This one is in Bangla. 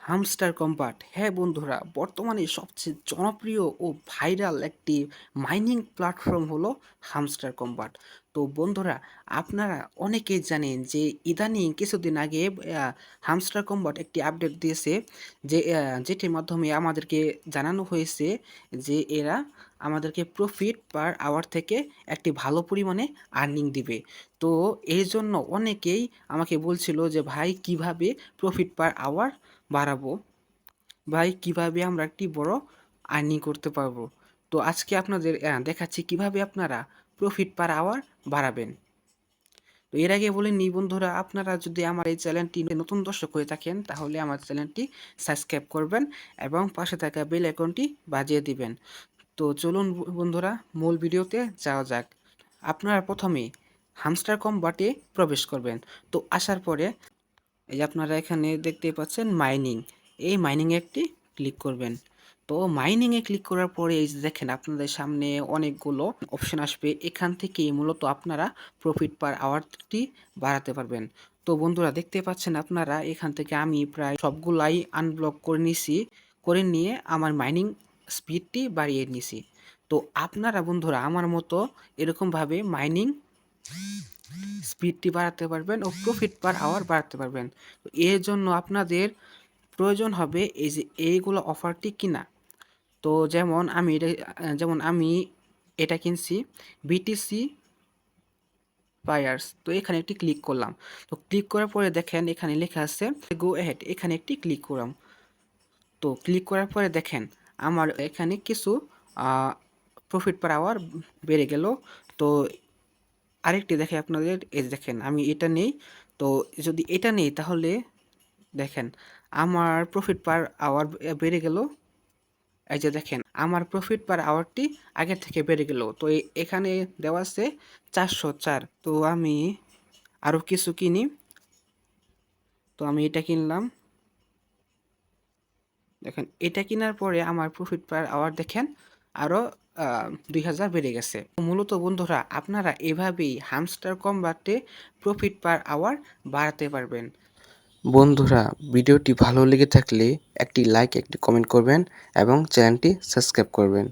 হামস্টার কম্পাট, হ্যাঁ বন্ধুরা, বর্তমানে সবচেয়ে জনপ্রিয় ও ভাইরাল একটি মাইনিং প্ল্যাটফর্ম হলো হামস্টার কম্পাট। তো বন্ধুরা, আপনারা অনেকেই জানেন যে ইদানিং কিছুদিন আগে হামস্টার কম্পাট একটি আপডেট দিয়েছে, যেটির মাধ্যমে আমাদেরকে জানানো হয়েছে যে এরা আমাদেরকে প্রফিট পার আওয়ার থেকে একটি ভালো পরিমাণে আর্নিং দিবে। তো এই জন্য অনেকেই আমাকে বলছিল যে ভাই কিভাবে প্রফিট পার আওয়ার বাড়াবো, ভাই কিভাবে আমরা একটি বড় আর্নিং করতে পারবো। তো আজকে আপনাদের দেখাচ্ছি কিভাবে আপনারা প্রফিট পার আওয়ার বাড়াবেন। তো এর আগে বলে নিই বন্ধুরা, আপনারা যদি আমার এই চ্যানেলটি নতুন দর্শক হয়ে থাকেন তাহলে আমার চ্যানেলটি সাবস্ক্রাইব করবেন এবং পাশে থাকা বেল আইকনটি বাজিয়ে দিবেন। তো চলুন বন্ধুরা, মূল ভিডিওতে যাওয়া যাক। আপনারা প্রথমে হামস্টার কম্বাটে প্রবেশ করবেন। তো আসার পরে এই যে আপনারা এখানে দেখতে পাচ্ছেন মাইনিং, এই মাইনিংয়ে একটি ক্লিক করবেন। তো মাইনিংয়ে ক্লিক করার পরে এই যে দেখেন আপনাদের সামনে অনেকগুলো অপশন আসবে, এখান থেকে মূলত আপনারা প্রফিট পার আওয়ারটি বাড়াতে পারবেন। তো বন্ধুরা দেখতে পাচ্ছেন আপনারা এখান থেকে আমি প্রায় সবগুলাই আনব্লক করে নিছি, করে নিয়ে আমার মাইনিং স্পিডটি বাড়িয়ে নিছি। তো আপনারা বন্ধুরা আমার মতো এরকমভাবে মাইনিং স্পিডটি বাড়াতে পারবেন ও প্রফিট পার আওয়ার বাড়াতে পারবেন। তো এর জন্য আপনাদের প্রয়োজন হবে এই যে এইগুলো অফারটি কিনা। তো যেমন আমি এটা কিনছি বিটিসি বায়ার্স। তো এখানে একটি ক্লিক করলাম। তো ক্লিক করার পরে দেখেন এখানে লেখা আছে গো অ্যাহেড, এখানে একটি ক্লিক করলাম। তো ক্লিক করার পরে দেখেন আমার এখানে কিছু প্রফিট পার আওয়ার বেড়ে গেল। তো আরেকটি দেখে আপনাদের, এই দেখেন আমি এটা নেই। তো যদি এটা নেই তাহলে দেখেন আমার প্রফিট পার আওয়ার বেড়ে গেল। এই যে দেখেন আমার প্রফিট পার আওয়ারটি আগের থেকে বেড়ে গেল। তো এখানে দেওয়া আছে 404। তো আমি আরও কিছু কিনি। তো আমি এটা কিনলাম। দেখেন এটা কেনার পরে আমার প্রফিট পার আওয়ার দেখেন আরও 2000 বেড়ে গেছে। মূলত বন্ধুরা আপনারা এভাবেই হামস্টার কম্বাটে প্রফিট পার আওয়ার বাড়াতে পারবেন। বন্ধুরা, ভিডিওটি ভালো লেগে থাকলে একটি লাইক, একটি কমেন্ট করবেন এবং চ্যানেলটি সাবস্ক্রাইব করবেন।